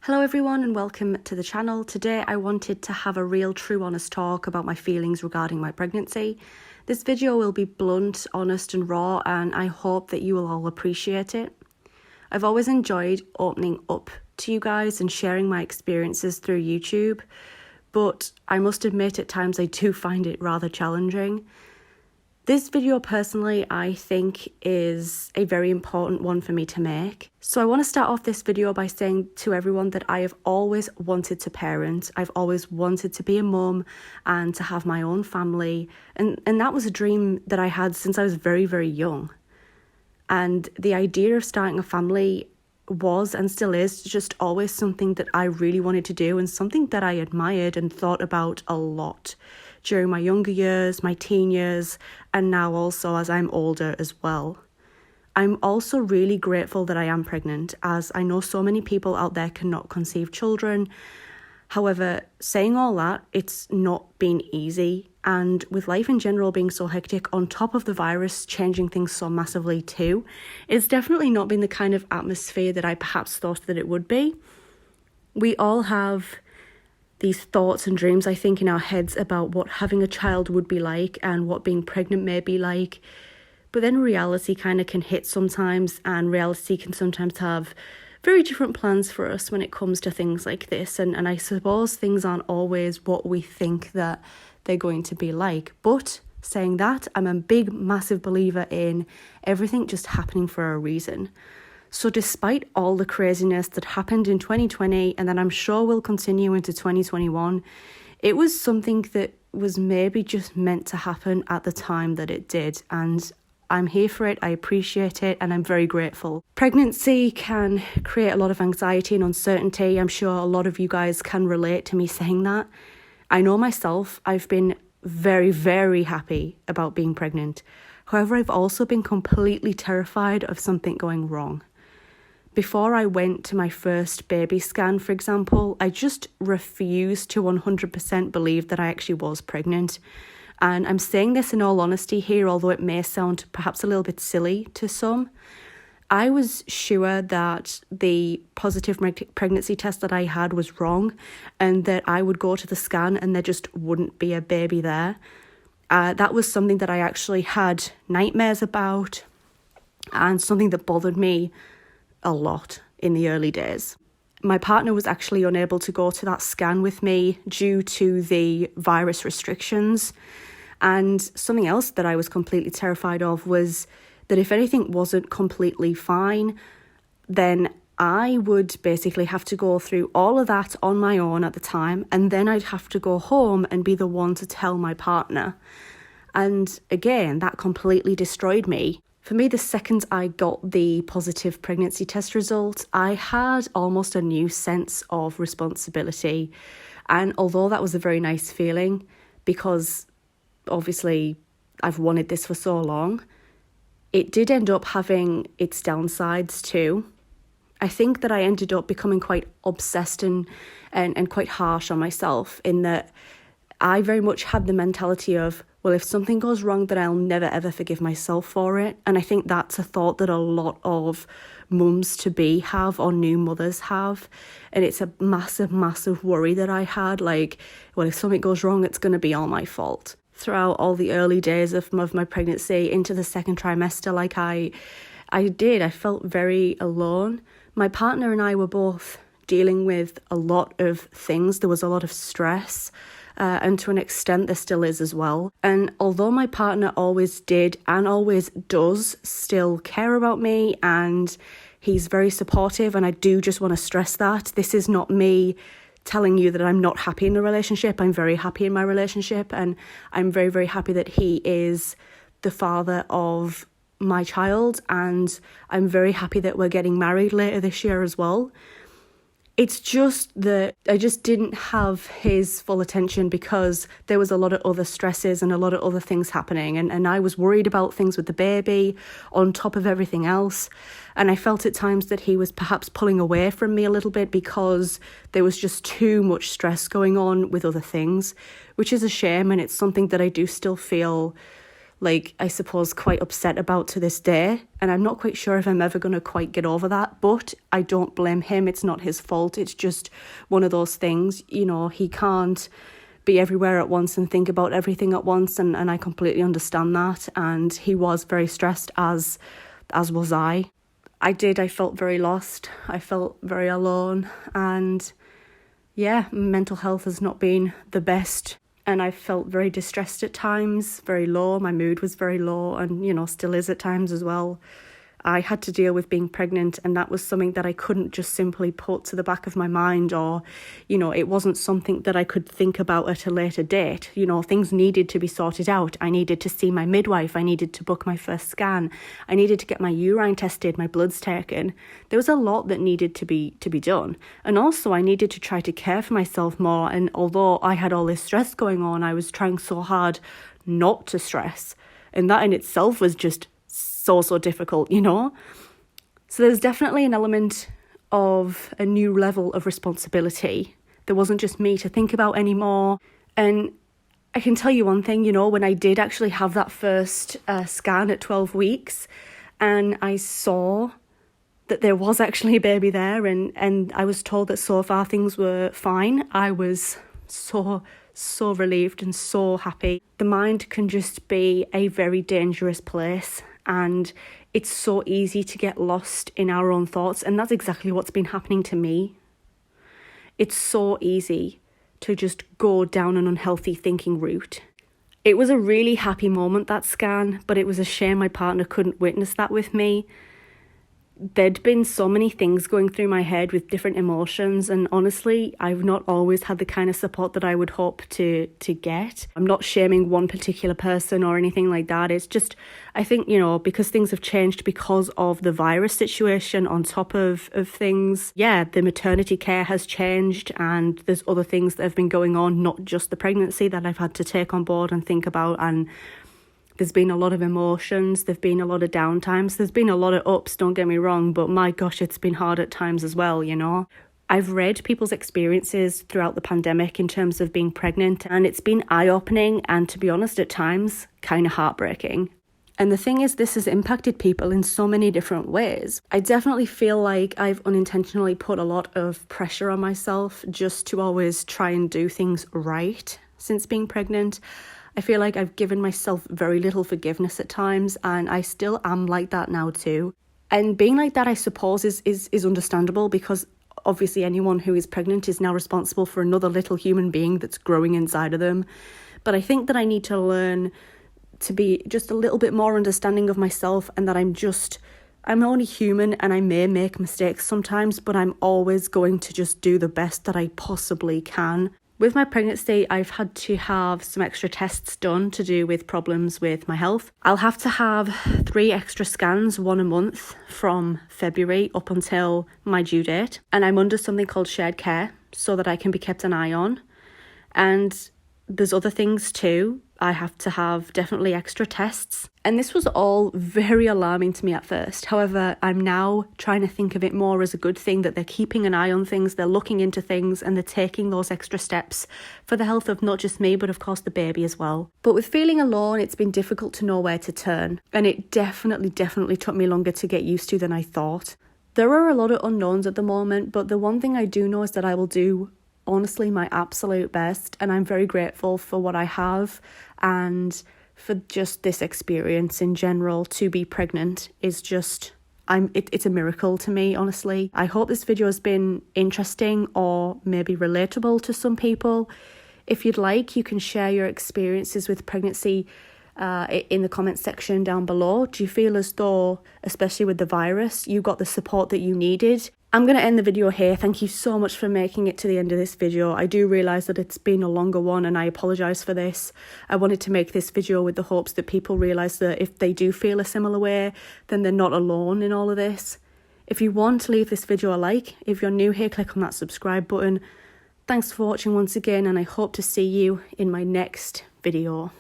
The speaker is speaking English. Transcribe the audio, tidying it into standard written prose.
Hello everyone and welcome to the channel. Today I wanted to have a real true honest talk about my feelings regarding my pregnancy. This video will be blunt, honest and raw, and I hope that you will all appreciate it. I've always enjoyed opening up to you guys and sharing my experiences through YouTube, but I must admit at times I do find it rather challenging. This video personally I think is a very important one for me to make. So I want to start off this video by saying to everyone that I have always wanted to parent. I've always wanted to be a mum and to have my own family. And that was a dream that I had since I was very, very young. And the idea of starting a family was and still is just always something that I really wanted to do and something that I admired and thought about a lot during my younger years, my teen years, and now also as I'm older as well. I'm also really grateful that I am pregnant, as I know so many people out there cannot conceive children. However, saying all that, it's not been easy, and with life in general being so hectic, on top of the virus changing things so massively too, it's definitely not been the kind of atmosphere that I perhaps thought that it would be. We all have these thoughts and dreams, I think, in our heads about what having a child would be like and what being pregnant may be like. But then reality kind of can hit sometimes, and reality can sometimes have very different plans for us when it comes to things like this. And I suppose things aren't always what we think that they're going to be like. But saying that, I'm a big, massive believer in everything just happening for a reason. So despite all the craziness that happened in 2020 and that I'm sure will continue into 2021, it was something that was maybe just meant to happen at the time that it did. And I'm here for it, I appreciate it, and I'm very grateful. Pregnancy can create a lot of anxiety and uncertainty. I'm sure a lot of you guys can relate to me saying that. I know myself, I've been very, very happy about being pregnant. However, I've also been completely terrified of something going wrong. Before I went to my first baby scan, for example, I just refused to 100% believe that I actually was pregnant. And I'm saying this in all honesty here, although it may sound perhaps a little bit silly to some. I was sure that the positive pregnancy test that I had was wrong and that I would go to the scan and there just wouldn't be a baby there. That was something that I actually had nightmares about and something that bothered me a lot in the early days. My partner was actually unable to go to that scan with me due to the virus restrictions. And something else that I was completely terrified of was that if anything wasn't completely fine, then I would basically have to go through all of that on my own at the time, and then I'd have to go home and be the one to tell my partner. And again, that completely destroyed me. For me, the second I got the positive pregnancy test result, I had almost a new sense of responsibility. And although that was a very nice feeling, because obviously I've wanted this for so long, it did end up having its downsides too. I think that I ended up becoming quite obsessed and quite harsh on myself, in that I very much had the mentality of, well, if something goes wrong, then I'll never ever forgive myself for it. And I think that's a thought that a lot of mums-to-be have, or new mothers have. And it's a massive, massive worry that I had. Like, well, if something goes wrong, it's going to be all my fault. Throughout all the early days of my pregnancy into the second trimester, like I felt very alone. My partner and I were both dealing with a lot of things. There was a lot of stress. And to an extent there still is as well. And although my partner always did and always does still care about me, and he's very supportive, and I do just want to stress that this is not me telling you that I'm not happy in the relationship. I'm very happy in my relationship, and I'm very, very happy that he is the father of my child, and I'm very happy that we're getting married later this year as well. It's just that I just didn't have his full attention because there was a lot of other stresses and a lot of other things happening. And I was worried about things with the baby on top of everything else. And I felt at times that he was perhaps pulling away from me a little bit because there was just too much stress going on with other things, which is a shame. And it's something that I do still feel like, I suppose, quite upset about to this day. And I'm not quite sure if I'm ever going to quite get over that. But I don't blame him. It's not his fault. It's just one of those things, you know, he can't be everywhere at once and think about everything at once. And I completely understand that. And he was very stressed, as was I. I felt very lost. I felt very alone. And yeah, mental health has not been the best. And I felt very distressed at times, very low. My mood was very low and, you know, still is at times as well. I had to deal with being pregnant, and that was something that I couldn't just simply put to the back of my mind, or, you know, it wasn't something that I could think about at a later date. You know, things needed to be sorted out. I needed to see my midwife. I needed to book my first scan. I needed to get my urine tested, my bloods taken. There was a lot that needed to be done. And also I needed to try to care for myself more. And although I had all this stress going on, I was trying so hard not to stress. And that in itself was just so difficult, you know. So there's definitely an element of a new level of responsibility. There wasn't just me to think about anymore. And I can tell you one thing, you know, when I did actually have that first scan at 12 weeks and I saw that there was actually a baby there, and I was told that so far things were fine, I was so relieved and so happy. The mind can just be a very dangerous place, and it's so easy to get lost in our own thoughts, and that's exactly what's been happening to me. It's so easy to just go down an unhealthy thinking route. It was a really happy moment, that scan, but it was a shame my partner couldn't witness that with me. There'd been so many things going through my head with different emotions, and honestly, I've not always had the kind of support that I would hope to get. I'm not shaming one particular person or anything like that. It's just, I think, you know, because things have changed because of the virus situation on top of things. Yeah, the maternity care has changed, and there's other things that have been going on, not just the pregnancy, that I've had to take on board and think about. And there's been a lot of emotions, there've been a lot of downtimes, there's been a lot of ups, don't get me wrong, but my gosh, it's been hard at times as well, you know. I've read people's experiences throughout the pandemic in terms of being pregnant, and it's been eye-opening and, to be honest, at times, kind of heartbreaking. And the thing is, this has impacted people in so many different ways. I definitely feel like I've unintentionally put a lot of pressure on myself just to always try and do things right since being pregnant. I feel like I've given myself very little forgiveness at times, and I still am like that now too. And being like that, I suppose, is understandable, because obviously anyone who is pregnant is now responsible for another little human being that's growing inside of them. But I think that I need to learn to be just a little bit more understanding of myself, and that I'm only human and I may make mistakes sometimes, but I'm always going to just do the best that I possibly can. With my pregnancy, I've had to have some extra tests done to do with problems with my health. I'll have to have 3 extra scans, 1 a month, from February up until my due date. And I'm under something called shared care, so that I can be kept an eye on. And there's other things too. I have to have definitely extra tests. And this was all very alarming to me at first. However, I'm now trying to think of it more as a good thing, that they're keeping an eye on things, they're looking into things, and they're taking those extra steps for the health of not just me, but of course the baby as well. But with feeling alone, it's been difficult to know where to turn. And it definitely took me longer to get used to than I thought. There are a lot of unknowns at the moment, but the one thing I do know is that I will do, honestly, my absolute best, and I'm very grateful for what I have and for just this experience in general. To be pregnant is just, it's a miracle to me, honestly. I hope this video has been interesting or maybe relatable to some people. If you'd like, you can share your experiences with pregnancy in the comment section down below. Do you feel as though, especially with the virus, you got the support that you needed? I'm going to end the video here. Thank you so much for making it to the end of this video. I do realise that it's been a longer one, and I apologise for this. I wanted to make this video with the hopes that people realise that if they do feel a similar way, then they're not alone in all of this. If you want to leave this video a like, if you're new here, click on that subscribe button. Thanks for watching once again, and I hope to see you in my next video.